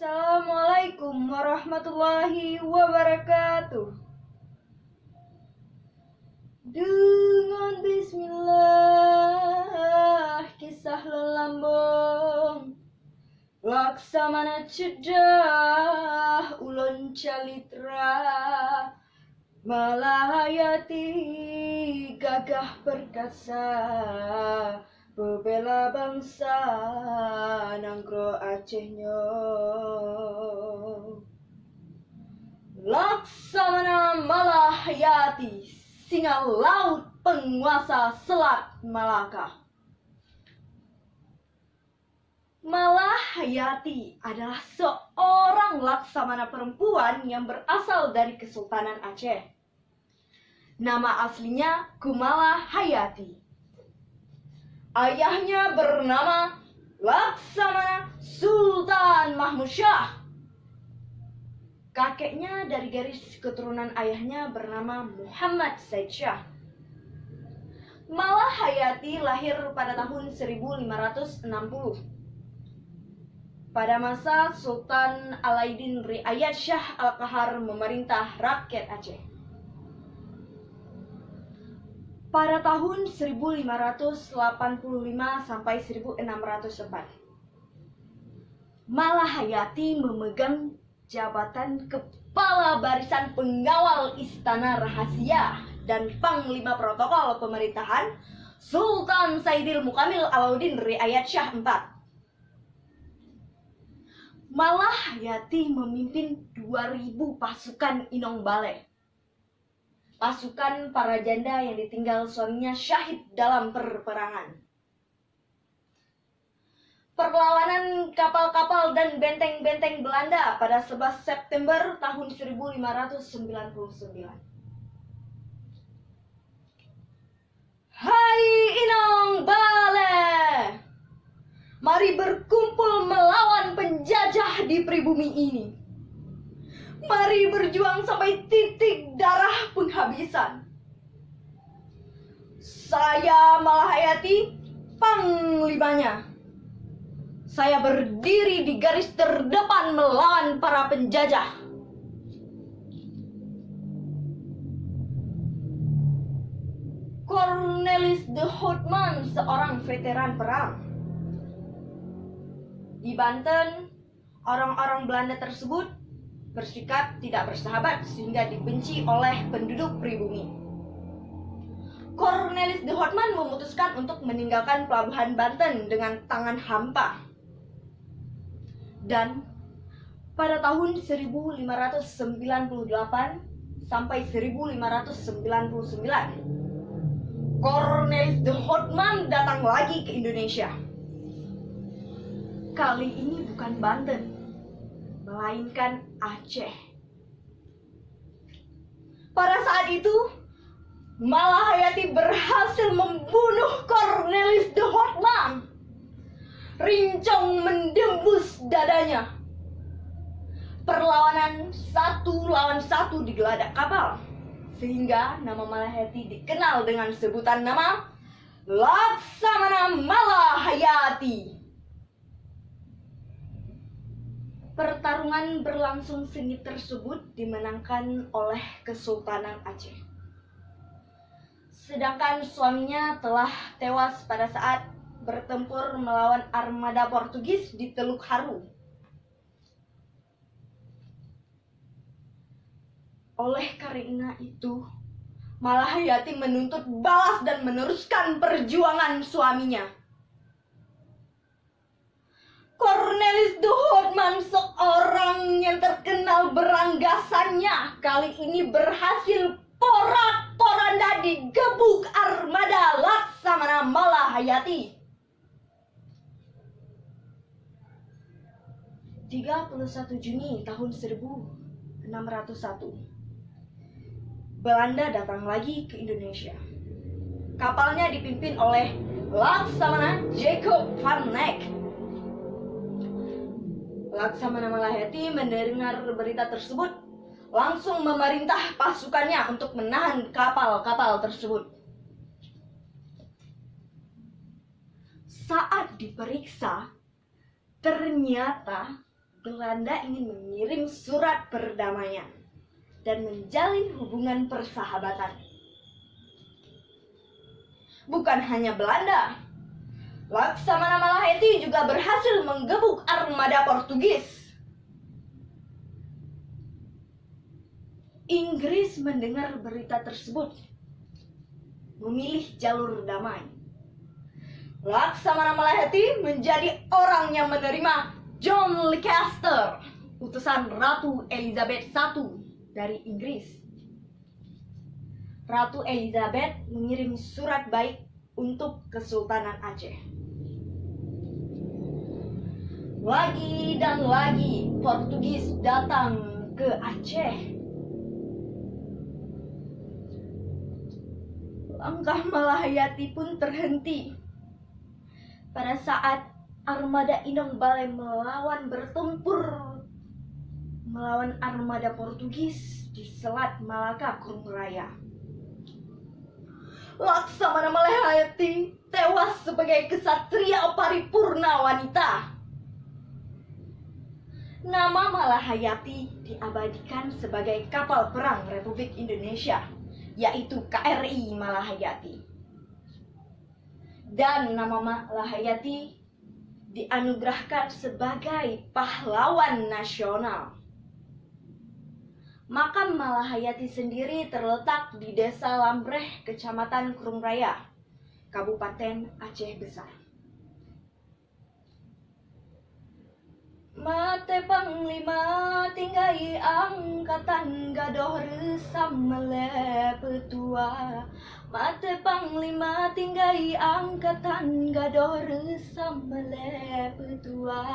Assalamualaikum warahmatullahi wabarakatuh. Dengan bismillah kisah lelambung Laksamana cedah ulun calitra Malahayati gagah perkasa Bebela bangsa nangkro Acehnya Laksamana Malahayati singa laut penguasa Selat Malaka. Malahayati adalah seorang laksamana perempuan yang berasal dari Kesultanan Aceh. Nama aslinya Kumala Hayati. Ayahnya bernama Laksamana Sultan Mahmud Shah. Kakeknya dari garis keturunan ayahnya bernama Muhammad Said Shah. Malahayati lahir pada tahun 1560 pada masa Sultan Alauddin Riayat Shah Al-Qahar memerintah rakyat Aceh. Pada tahun 1585 sampai 1604, Malahayati memegang jabatan Kepala Barisan Pengawal Istana Rahasia dan Panglima Protokol Pemerintahan Sultan Saidil Mukamil Alauddin Riayat Shah IV. Malahayati memimpin 2000 pasukan Inong Bale. Pasukan para janda yang ditinggal suaminya syahid dalam peperangan. Perlawanan kapal-kapal dan benteng-benteng Belanda pada 11 September tahun 1599. Hai Inong Bale, mari berkumpul melawan penjajah di pribumi ini. Mari berjuang sampai titik darah penghabisan. Saya Malahayati, panglimanya. Saya berdiri di garis terdepan melawan para penjajah. Cornelis de Houtman, seorang veteran perang. Di Banten, orang-orang Belanda tersebut bersikap tidak bersahabat sehingga dibenci oleh penduduk pribumi. Cornelis de Houtman memutuskan untuk meninggalkan pelabuhan Banten dengan tangan hampa. Dan pada tahun 1598 sampai 1599, Cornelis de Houtman datang lagi ke Indonesia. Kali ini bukan Banten, melainkan Aceh. Pada saat itu, Malahayati berhasil membunuh Cornelis de Houtman. Rincong mendembus dadanya. Perlawanan 1 lawan 1 di geladak kapal, sehingga nama Malahayati dikenal dengan sebutan nama Laksamana Malahayati. Pertarungan berlangsung sengit tersebut dimenangkan oleh Kesultanan Aceh. Sedangkan suaminya telah tewas pada saat bertempur melawan armada Portugis di Teluk Haru. Oleh karena itu, Malahayati menuntut balas dan meneruskan perjuangan suaminya. Cornelis de Houtman, seorang yang terkenal beranggasannya, kali ini berhasil porak-poranda digebuk armada Laksamana Malahayati. 31 Juni tahun 1601, Belanda datang lagi ke Indonesia. Kapalnya dipimpin oleh Laksamana Jacob van Neck. Laksamana Malahayati mendengar berita tersebut, langsung memerintah pasukannya untuk menahan kapal-kapal tersebut. Saat diperiksa, ternyata Belanda ingin mengirim surat perdamaian dan menjalin hubungan persahabatan. Bukan hanya Belanda, Laksamana Malaheti juga berhasil menggebuk armada Portugis. Inggris mendengar berita tersebut, memilih jalur damai. Laksamana Malaheti menjadi orang yang menerima John Leicester, utusan Ratu Elizabeth I dari Inggris. Ratu Elizabeth mengirim surat baik untuk Kesultanan Aceh. Lagi dan lagi Portugis datang ke Aceh. Langkah Malahayati pun terhenti pada saat armada Inong Balai bertempur melawan armada Portugis di Selat Malaka, Krum Raya. Laksamana Malahayati tewas sebagai kesatria paripurna wanita. Nama Malahayati diabadikan sebagai kapal perang Republik Indonesia, yaitu KRI Malahayati. Dan nama Malahayati dianugerahkan sebagai pahlawan nasional. Makam Malahayati sendiri terletak di Desa Lambreh, Kecamatan Krum Raya, Kabupaten Aceh Besar. Mate Panglima tinggai angkatan gadoh resam mele petua. Mate Panglima tinggai angkatan gadoh resam mele petua.